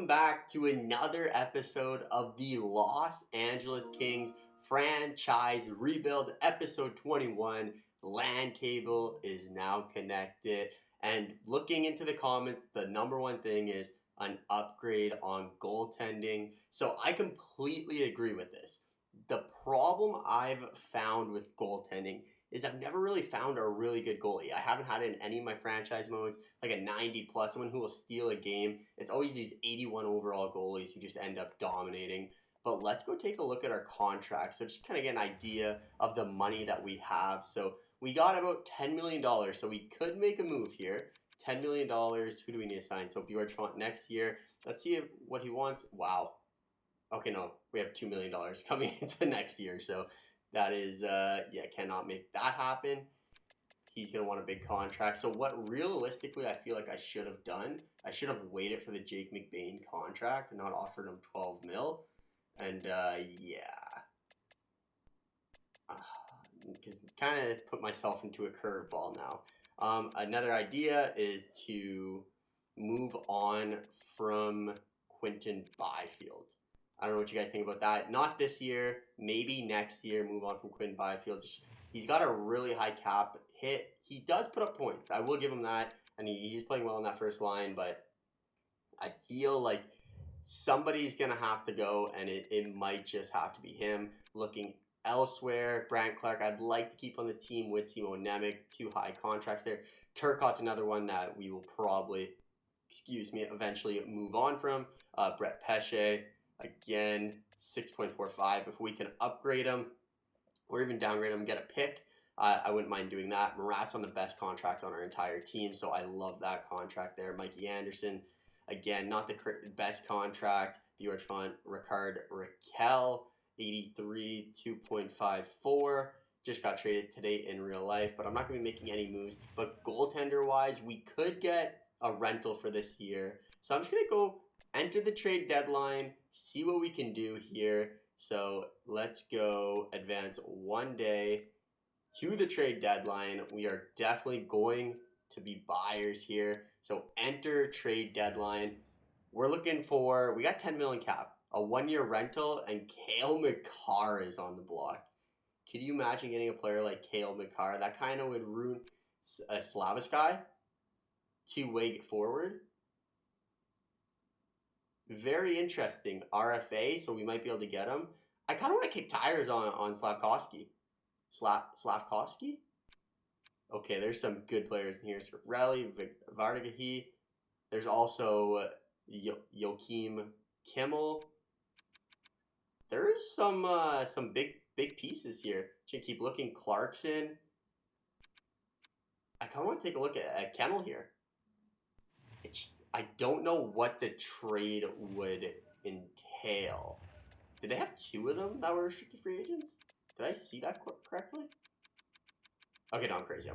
Welcome back to another episode of the Los Angeles Kings franchise rebuild, episode 21. LAN cable is now connected, and looking into the comments, the number one thing is an upgrade on goaltending. So I completely agree with this. The problem I've found with goaltending is I've never really found a really good goalie. I haven't had it in any of my franchise modes, like a 90 plus, someone who will steal a game. It's always these 81 overall goalies who just end up dominating. But let's go take a look at our contract. So just kind of get an idea of the money that we have. So we got about $10 million. So we could make a move here. $10 million. Who do we need to sign? So Bjork next year. Let's see what he wants. Wow. Okay, no. We have $2 million coming into next year. So that is, cannot make that happen. He's going to want a big contract. So what realistically I feel like I should have done, I should have waited for the Jake McBain contract and not offered him 12 mil. And, because kind of put myself into a curveball now. Another idea is to move on from Quentin Byfield. I don't know what you guys think about that. Not this year, maybe next year, move on from Quentin Byfield. He's got a really high cap hit. He does put up points. I will give him that. And he's playing well in that first line, but I feel like somebody's going to have to go, and it might just have to be him. Looking elsewhere, Brant Clark, I'd like to keep on the team with Simo Nemec. 2 high contracts there. Turcotte's another one that we will probably, eventually move on from. Brett Pesce, again, 6.45. If we can upgrade him or even downgrade him, get a pick, I wouldn't mind doing that. Murat's on the best contract on our entire team, so I love that contract there. Mikey Anderson, again, not the best contract. Bjork Ricard Raquel, 83, 2.54. Just got traded today in real life, but I'm not going to be making any moves. But goaltender-wise, we could get a rental for this year. So I'm just going to go enter the trade deadline, see what we can do here. So let's go advance one day to the trade deadline. We are definitely going to be buyers here. So enter trade deadline. We're looking for, we got 10 million cap, a 1-year rental, and Cale Makar is on the block. Could you imagine getting a player like Cale Makar? That kind of would ruin a Slavisky two-way forward. Very interesting. RFA, so we might be able to get him. I kind of want to kick tires on Slavkovsky. Slavkovsky? Okay, there's some good players in here. Scarelli, Vardigahi. There's also Joachim Kimmel. There's some big pieces here. Should keep looking. Clarkson. I kind of want to take a look at Kimmel here. I don't know what the trade would entail. Did they have 2 of them that were restricted free agents? Did I see that correctly? Okay, no, I'm crazy.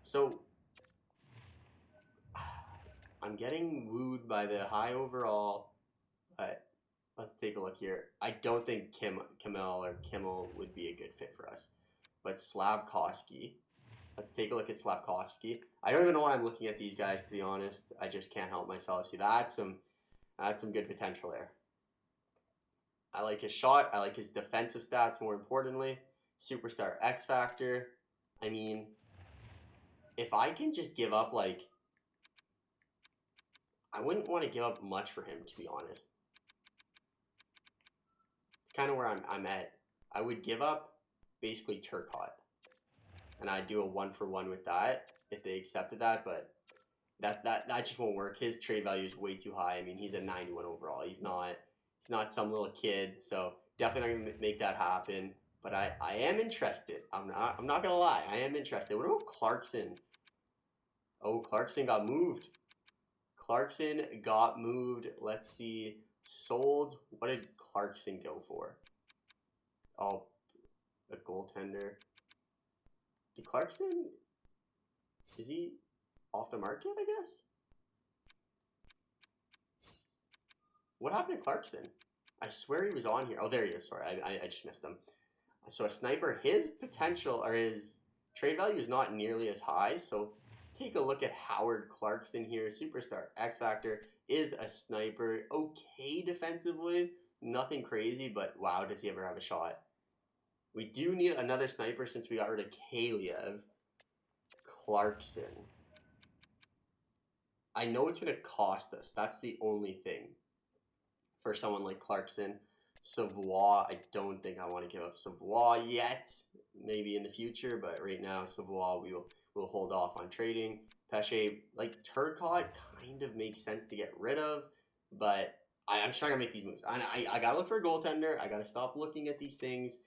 So, I'm getting wooed by the high overall, but let's take a look here. I don't think Kimmel would be a good fit for us. But Slavkovsky. Let's take a look at Slavkovsky. I don't even know why I'm looking at these guys, to be honest. I just can't help myself. See, that's some good potential there. I like his shot. I like his defensive stats, more importantly. Superstar X Factor. I mean, if I can just give up, I wouldn't want to give up much for him, to be honest. It's kind of where I'm at. I would give up basically Turcotte. And I'd do a 1-for-1 with that if they accepted that, but that just won't work. His trade value is way too high. I mean, he's a 91 overall. He's not some little kid, so definitely not gonna make that happen. But I am interested. I'm not gonna lie. I am interested. What about Clarkson? Oh, Clarkson got moved. Let's see. Sold. What did Clarkson go for? Oh, a goaltender. Did Clarkson, is he off the market, I guess? What happened to Clarkson? I swear he was on here. Oh, there he is. Sorry, I just missed him. So a sniper, his potential or his trade value is not nearly as high. So it's take a look at Howard Clarkson here. Superstar X Factor, is a sniper. Okay defensively. Nothing crazy, but wow, does he ever have a shot. We do need another sniper since we got rid of Kaliev. Clarkson. I know it's going to cost us. That's the only thing. For someone like Clarkson. Savoie, I don't think I want to give up Savoie yet. Maybe in the future, but right now, Savoie, we'll hold off on trading. Pesce, like Turcotte, kind of makes sense to get rid of, but I'm just trying to make these moves. I gotta look for a goaltender. I gotta stop looking at these things.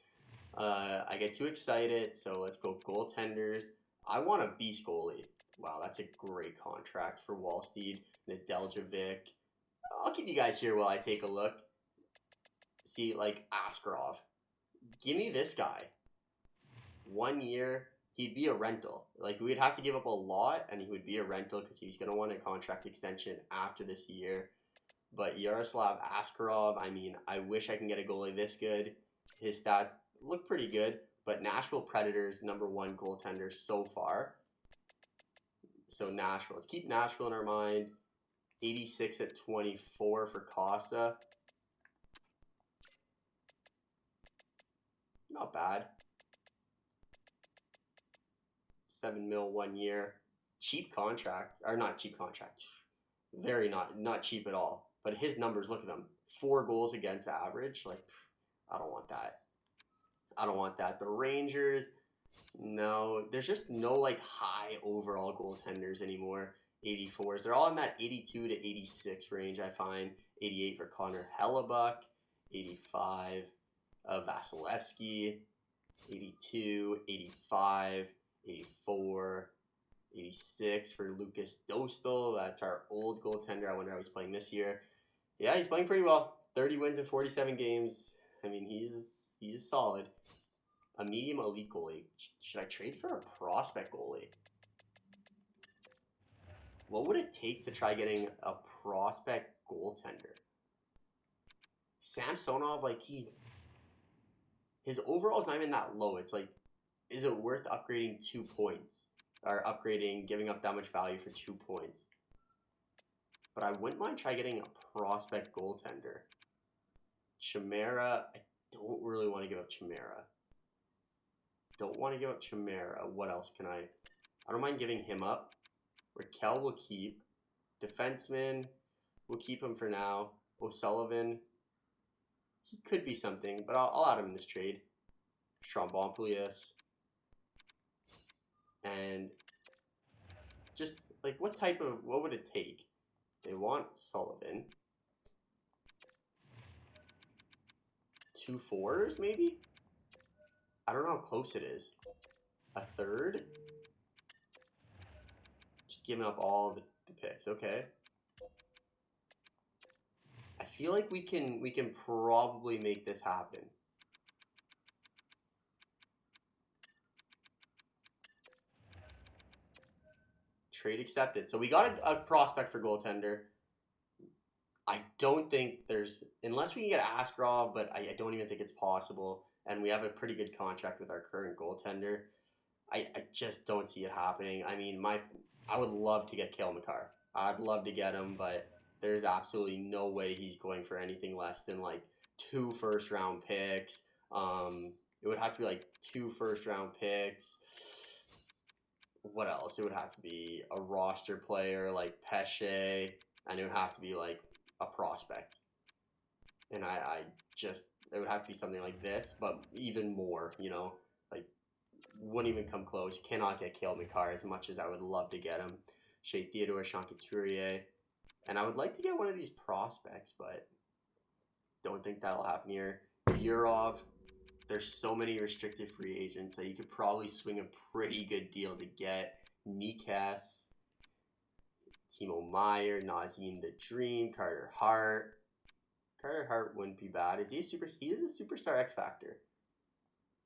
I get too excited, so let's go goaltenders. I want a beast goalie. Wow, that's a great contract for Wallsteed, Nedeljkovic. I'll keep you guys here while I take a look. See, like Askarov. Give me this guy. 1 year, he'd be a rental. Like, we'd have to give up a lot, and he would be a rental because he's going to want a contract extension after this year. But Yaroslav Askarov, I mean, I wish I can get a goalie this good. His stats look pretty good, but Nashville Predators, #1 goaltender so far. So Nashville. Let's keep Nashville in our mind. 86 at 24 for Casa. Not bad. 7 mil 1 year. Cheap contract. Or not cheap contract. Very not cheap at all. But his numbers, look at them. 4 goals against average. Like, I don't want that. I don't want that. The Rangers, no. There's just no, like, high overall goaltenders anymore. 84s. They're all in that 82 to 86 range, I find. 88 for Connor Hellebuck. 85 Vasilevsky. 82, 85, 84, 86 for Lucas Dostal. That's our old goaltender. I wonder how he's playing this year. Yeah, he's playing pretty well. 30 wins in 47 games. I mean, he's solid. A medium elite goalie. Should I trade for a prospect goalie? What would it take to try getting a prospect goaltender? Samsonov, like, his overall is not even that low. It's like, is it worth upgrading 2 points? Or giving up that much value for 2 points? But I wouldn't mind try getting a prospect goaltender. Chimera, I don't really want to give up Chimera. Don't want to give up Chimera. What else can I don't mind giving him up. Raquel will keep. Defenseman, we'll keep him for now. O'Sullivan, he could be something, but I'll add him in this trade. Strombopoulos. And just, like, what would it take? They want Sullivan. 2 4s, maybe? I don't know how close it is. A third? Just giving up all the picks. Okay. I feel like we can probably make this happen. Trade accepted. So we got a prospect for goaltender. I don't think unless we can get Askarov, but I don't even think it's possible. And we have a pretty good contract with our current goaltender. I just don't see it happening. I mean, I would love to get Cale Makar. I'd love to get him, but there's absolutely no way he's going for anything less than like 2 first-round picks. It would have to be like 2 first-round picks. What else? It would have to be a roster player like Pesce, and it would have to be like a prospect. And it would have to be something like this, but even more, like, wouldn't even come close. Cannot get Cale Makar as much as I would love to get him. Shea Theodore, Sean Couturier. And I would like to get one of these prospects, but don't think that'll happen here. Yurov, there's so many restricted free agents that you could probably swing a pretty good deal to get. Nikas, Timo Meyer, Nazim the Dream, Carter Hart. Carter Hart wouldn't be bad. He is a superstar X Factor.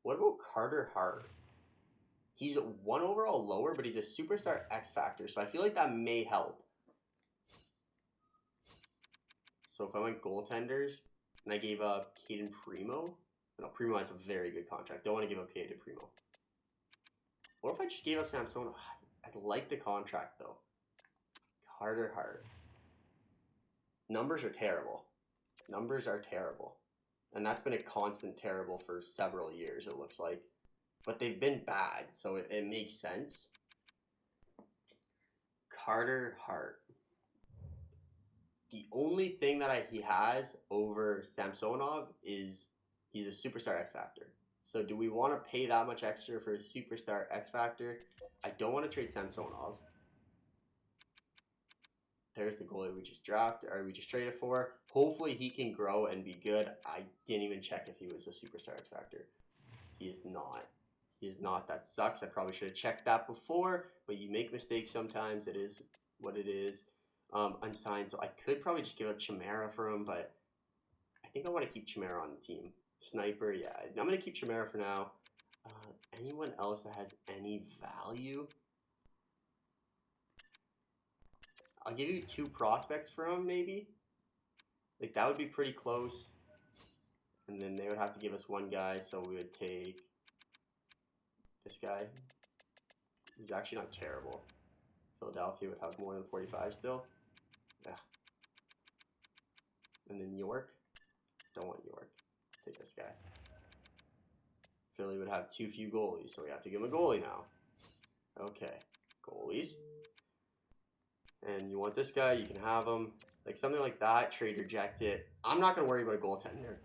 What about Carter Hart? He's 1 overall lower, but he's a superstar X Factor, so I feel like that may help. So if I went goaltenders and I gave up Caden Primo, no, Primo has a very good contract. Don't want to give up Caden Primo. What if I just gave up Samsonov? I like the contract, though. Carter Hart. Numbers are terrible. Numbers are terrible. And that's been a constant terrible for several years, it looks like. But they've been bad, so it makes sense. Carter Hart. The only thing that he has over Samsonov is he's a superstar X Factor. So do we want to pay that much extra for a superstar X Factor? I don't want to trade Samsonov. There's the goalie we just drafted, or we just traded for. Hopefully he can grow and be good. I didn't even check if he was a superstar X Factor. He is not. He is not. That sucks. I probably should have checked that before, but you make mistakes sometimes. It is what it is. Unsigned, so I could probably just give up Chimera for him, but I think I want to keep Chimera on the team. Sniper, yeah. I'm going to keep Chimera for now. Anyone else that has any value? I'll give you 2 prospects for him, maybe. Like, that would be pretty close. And then they would have to give us 1 guy, so we would take this guy. He's actually not terrible. Philadelphia would have more than 45 still. Yeah. And then York. Don't want York. Take this guy. Philly would have too few goalies, so we have to give him a goalie now. Okay. Goalies. And you want this guy, you can have him. Like something like that, trade reject it. I'm not going to worry about a goaltender.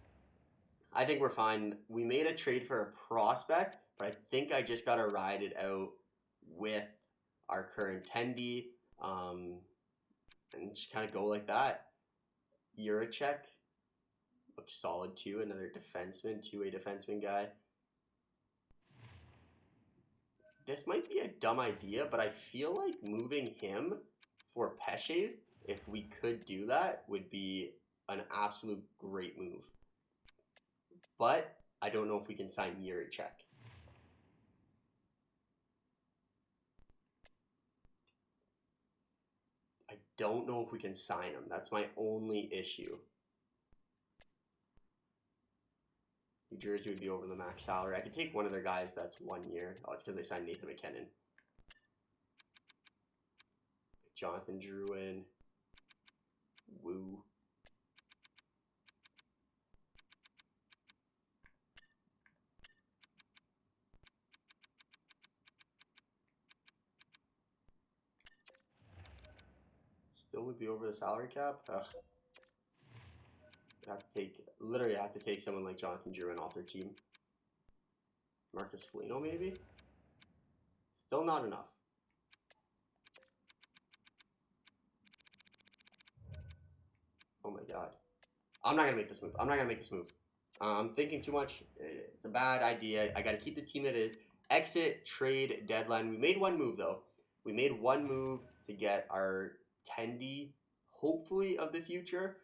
I think we're fine. We made a trade for a prospect, but I think I just got to ride it out with our current tendy. And just kind of go like that. Juracek looks solid too. Another defenseman, 2-way defenseman guy. This might be a dumb idea, but I feel like moving him for Pesce, if we could do that, would be an absolute great move. But I don't know if we can sign Juracek. I don't know if we can sign him. That's my only issue. New Jersey would be over the max salary. I could take one of their guys that's 1 year. Oh, it's because they signed Nathan McKinnon. Jonathan Drouin. Woo. Still would be over the salary cap. Ugh. I have to take someone like Jonathan Drouin off their team. Marcus Foligno, maybe? Still not enough. Oh my god. I'm not going to make this move. I'm thinking too much. It's a bad idea. I got to keep the team that is. Exit, trade, deadline. We made 1 move, though. We made 1 move to get our tendy, hopefully, of the future.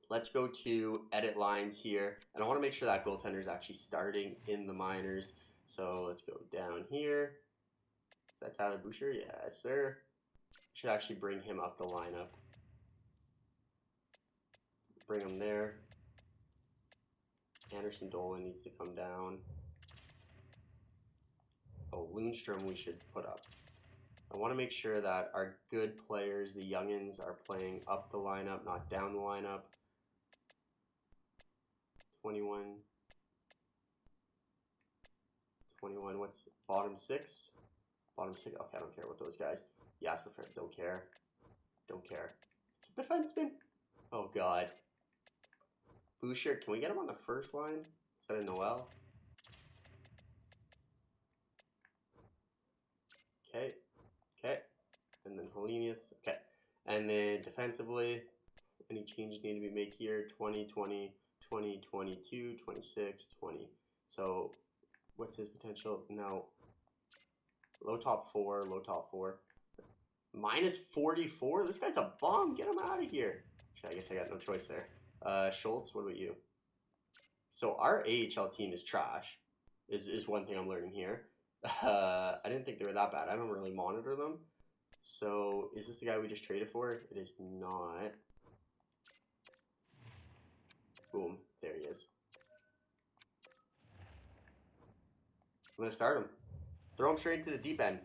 Let's go to edit lines here. And I want to make sure that goaltender is actually starting in the minors. So let's go down here. Is that Tyler Boucher? Yes, sir. Should actually bring him up the lineup. Bring him there. Anderson Dolan needs to come down. Oh, Lundstrom we should put up. I want to make sure that our good players, the youngins, are playing up the lineup, not down the lineup. 21, what's bottom 6? Bottom 6, okay, I don't care what those guys. Jasper Fred, don't care. It's a defenseman. Oh, God. Boucher, can we get him on the first line instead of Noel? Okay. And then Helenius. Okay. And then defensively, any changes need to be made here? 20, 20, 20, 22, 26, 20. So what's his potential? Now, low top four. Minus 44? This guy's a bum. Get him out of here. I guess I got no choice there. Schultz, what about you? So our AHL team is trash, is one thing I'm learning here. I didn't think they were that bad. I don't really monitor them. So is this the guy we just traded for? It is not. Boom. There he is. I'm going to start him. Throw him straight into the deep end.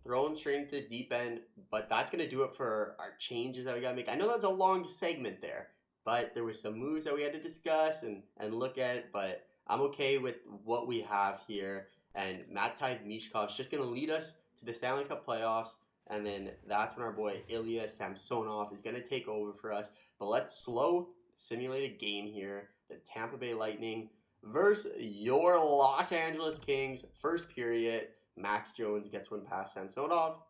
throw him straight into the deep end, but that's going to do it for our changes that we got to make. I know that was a long segment there, but there was some moves that we had to discuss and look at, but I'm okay with what we have here. And Matvei Mishkov's just going to lead us to the Stanley Cup playoffs, and then that's when our boy Ilya Samsonov is going to take over for us. But let's slow simulate a game here. The Tampa Bay Lightning versus your Los Angeles Kings. First period, Max Jones gets one past Samsonov.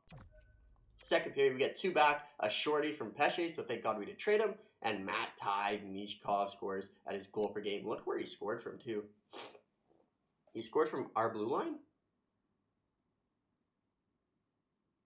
Second period, we get two back, a shorty from Pesce, so thank God we didn't trade him. And Matvei Mishkov scores at his goal per game. Look where he scored from, too. He scored from our blue line.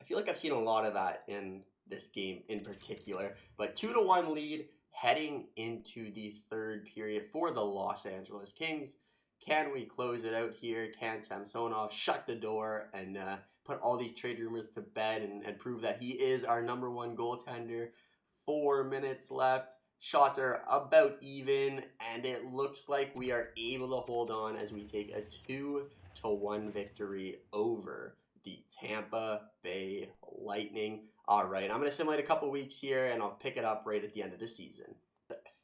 I feel like I've seen a lot of that in this game in particular. But 2-1 lead heading into the third period for the Los Angeles Kings. Can we close it out here? Can Samsonov shut the door and put all these trade rumors to bed and prove that he is our number one goaltender? 4 minutes left. Shots are about even, and it looks like we are able to hold on as we take a 2-1 victory over the Tampa Bay Lightning. All right, I'm going to simulate a couple weeks here, and I'll pick it up right at the end of the season.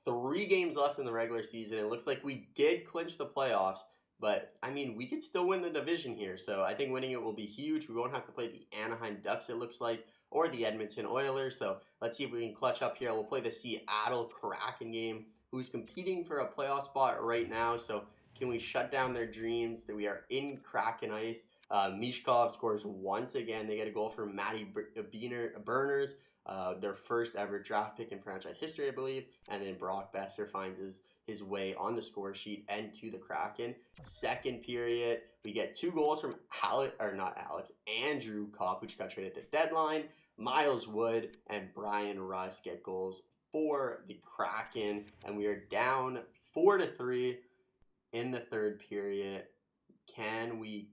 3 games left in the regular season. It looks like we did clinch the playoffs, but, I mean, we could still win the division here. So I think winning it will be huge. We won't have to play the Anaheim Ducks, it looks like, or the Edmonton Oilers. So let's see if we can clutch up here. We'll play the Seattle Kraken game, who's competing for a playoff spot right now. So can we shut down their dreams that we are in Kraken ice? Mishkov scores once again. They get a goal from Matty Berners. Their first ever draft pick in franchise history, I believe. And then Brock Besser finds his way on the score sheet and to the Kraken. Second period, we get 2 goals from Andrew Kopp, which got traded at the deadline. Miles Wood and Brian Russ get goals for the Kraken. And we are down 4-3 in the third period. Can we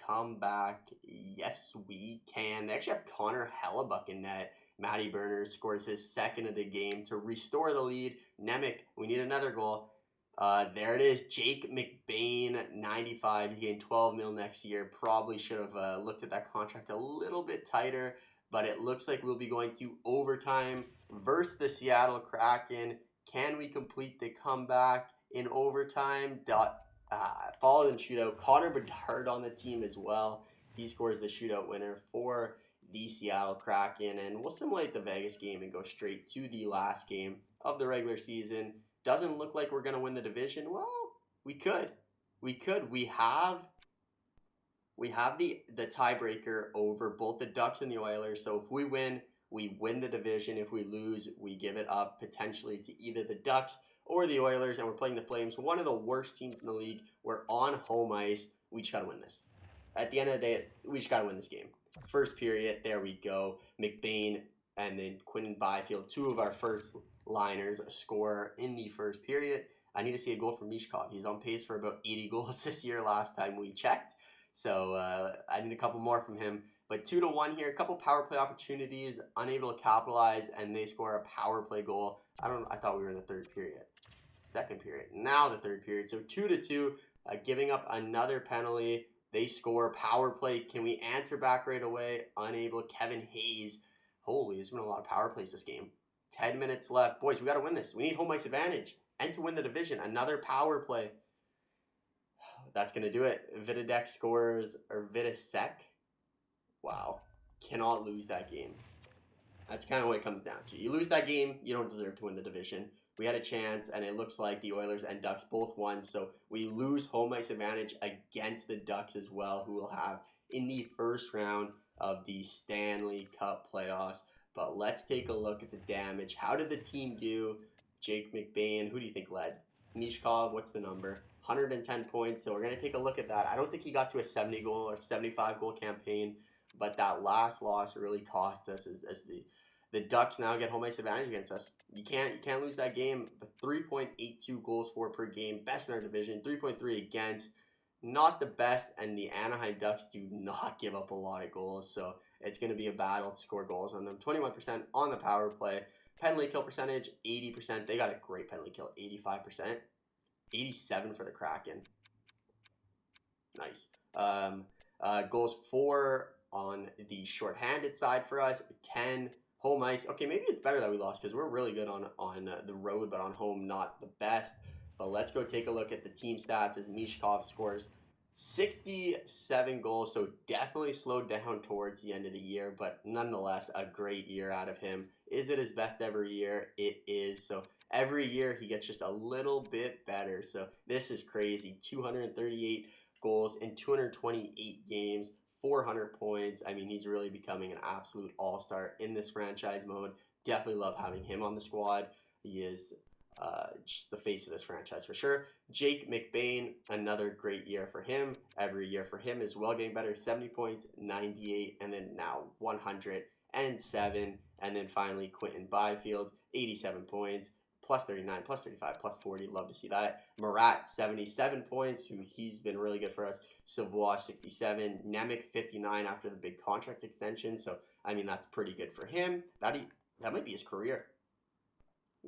come back? Yes, we can. They actually have Connor Hellebuck in net. Matty Berners scores his second of the game to restore the lead. Nemec, we need another goal. There it is. Jake McBain, 95. He gained $12 million next year. Probably should have looked at that contract a little bit tighter, but it looks like we'll be going to overtime versus the Seattle Kraken. Can we complete the comeback in overtime? Followed in shootout. Connor Bedard on the team as well. He scores the shootout winner for the Seattle Kraken, and we'll simulate the Vegas game and go straight to the last game of the regular season. Doesn't look like we're going to win the division. Well, we could. We have the tiebreaker over both the Ducks and the Oilers. So if we win the division. If we lose, we give it up potentially to either the Ducks or the Oilers, and we're playing the Flames, one of the worst teams in the league. We're on home ice. We just got to win this. At the end of the day, we just got to win this game. First period, there we go. McBain and then Quentin Byfield, 2 of our first liners, score in the first period. I need to see a goal from Mishkov. He's on pace for about 80 goals this year last time we checked. So I need a couple more from him. But 2-1 here, a couple power play opportunities, unable to capitalize, and they score a power play goal. I thought we were in the third period. Second period. Now the third period. So 2-2, giving up another penalty. They score power play. Can we answer back right away? Unable. Kevin Hayes. Holy, there's been a lot of power plays this game. 10 minutes left. Boys, we got to win this. We need home ice advantage. And to win the division. Another power play. That's going to do it. Vidadek scores, or Vidasek. Wow. Cannot lose that game. That's kind of what it comes down to. You lose that game, you don't deserve to win the division. We had a chance, and it looks like the Oilers and Ducks both won, so we lose home ice advantage against the Ducks as well, who will have in the first round of the Stanley Cup playoffs. But let's take a look at the damage. How did the team do? Jake McBain, who do you think led? Mishkov, what's the number? 110 points, so we're going to take a look at that. I don't think he got to a 70-goal or 75-goal campaign, but that last loss really cost us as the Ducks now get home ice advantage against us. You can't lose that game. But 3.82 goals for per game, best in our division. 3.3 against, not the best. And the Anaheim Ducks do not give up a lot of goals, so it's going to be a battle to score goals on them. 21% on the power play. Penalty kill percentage, 80%. They got a great penalty kill, 85%. 87 for the Kraken. Nice. Goals for on the shorthanded side for us. 10 home ice. Okay, maybe it's better that we lost because we're really good on the road, but on home, not the best. But let's go take a look at the team stats as Mishkov scores 67 goals, so definitely slowed down towards the end of the year, but nonetheless, a great year out of him. Is it his best ever year? It is. So every year he gets just a little bit better. So this is crazy. 238 goals in 228 games, 400 points. I mean, he's really becoming an absolute all-star in this franchise mode. Definitely love having him on the squad. He is just the face of this franchise for sure. Jake McBain, another great year for him. Every year for him is well getting better. 70 points, 98, and then now 107. And then finally Quentin Byfield, 87 points, plus 39, plus 35, plus 40. Love to see that. Marat, 77 points, who he's been really good for us. Savoie, 67. Nemec, 59 after the big contract extension. So, I mean, that's pretty good for him. That might be his career.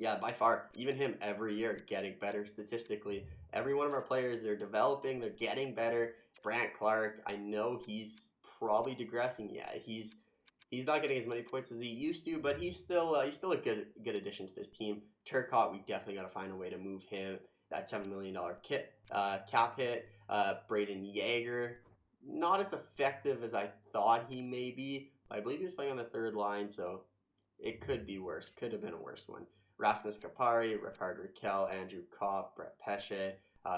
Yeah, by far. Even him every year getting better statistically. Every one of our players, they're developing, they're getting better. Brant Clark, I know he's probably digressing. Yeah, he's not getting as many points as he used to, but he's still a good addition to this team. Turcotte, we definitely got to find a way to move him. That $7 million cap hit. Braden Yeager, not as effective as I thought he may be. I believe he was playing on the third line, so it could be worse. Could have been a worse one. Rasmus Kapari, Ricard Raquel, Andrew Kopp, Brett Pesce,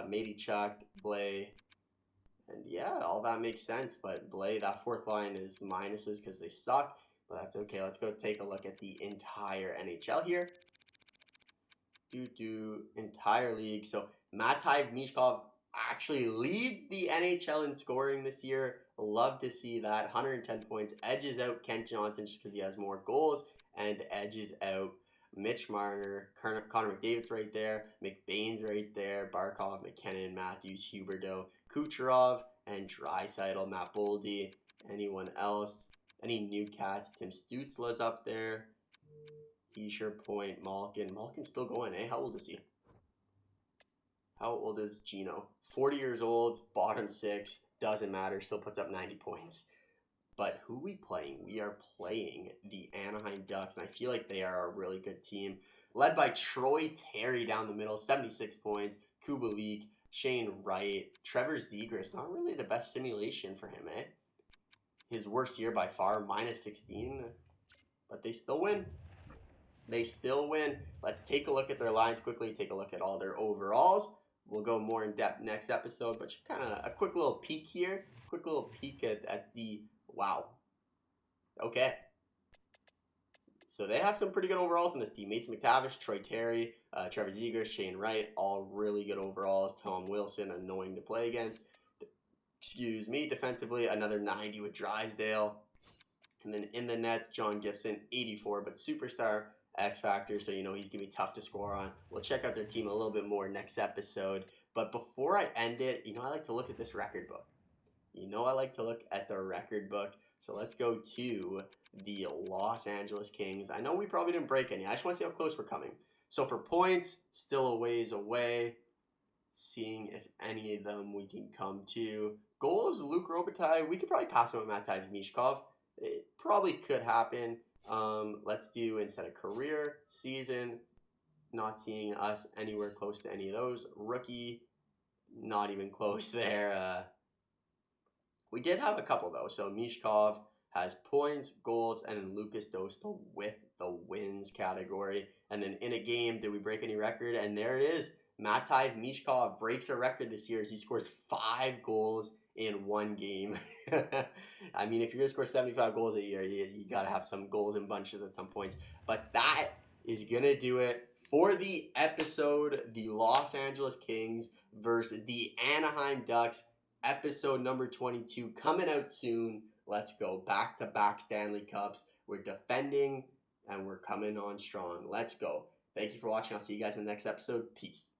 Matey Chuck, Blay. And yeah, all that makes sense. But Blay, that fourth line is minuses because they suck. But that's okay. Let's go take a look at the entire NHL here. Entire league. So Matvei Mishkov actually leads the NHL in scoring this year. Love to see that. 110 points. Edges out Kent Johnson just because he has more goals. And edges out Mitch Marner, Connor McDavid's right there, McBain's right there, Barkov, McKinnon, Matthews, Huberdeau, Kucherov, and Draisaitl, Matt Boldy. Anyone else? Any new cats? Tim Stutzla's up there. Fisher, Point, Malkin. Malkin's still going, eh? How old is he? How old is Gino? 40 years old, bottom six, doesn't matter, still puts up 90 points. But who are we playing? We are playing the Anaheim Ducks, and I feel like they are a really good team. Led by Troy Terry down the middle, 76 points. Kubalik, Shane Wright, Trevor Zegras, not really the best simulation for him, eh? His worst year by far, minus 16. But they still win. They still win. Let's take a look at their lines quickly, take a look at all their overalls. We'll go more in depth next episode, but kind of a quick little peek here. Quick little peek at the... Wow. Okay. So they have some pretty good overalls in this team. Mason McTavish, Troy Terry, Trevor Zegras, Shane Wright, all really good overalls. Tom Wilson, annoying to play against. Excuse me. Defensively, another 90 with Drysdale. And then in the nets, John Gibson, 84, but superstar X Factor, so you know he's going to be tough to score on. We'll check out their team a little bit more next episode. But before I end it, you know I like to look at this record book. You know I like to look at the record book. So let's go to the Los Angeles Kings. I know we probably didn't break any. I just want to see how close we're coming. So for points, still a ways away. Seeing if any of them we can come to. Goals, Luke Robitaille. We could probably pass him with Matvei Mishkov. It probably could happen. Let's do, instead of career, season. Not seeing us anywhere close to any of those. Rookie, not even close there. We did have a couple, though. So Mishkov has points, goals, and then Lucas Dostal with the wins category. And then in a game, did we break any record? And there it is. Matvei Mishkov breaks a record this year as he scores 5 goals in one game. I mean, if you're going to score 75 goals a year, you got to have some goals in bunches at some points. But that is going to do it for the episode. The Los Angeles Kings versus the Anaheim Ducks. Episode number 22 coming out soon. Let's go. Back-to-back Stanley Cups. We're defending and we're coming on strong. Let's go. Thank you for watching. I'll see you guys in the next episode. Peace.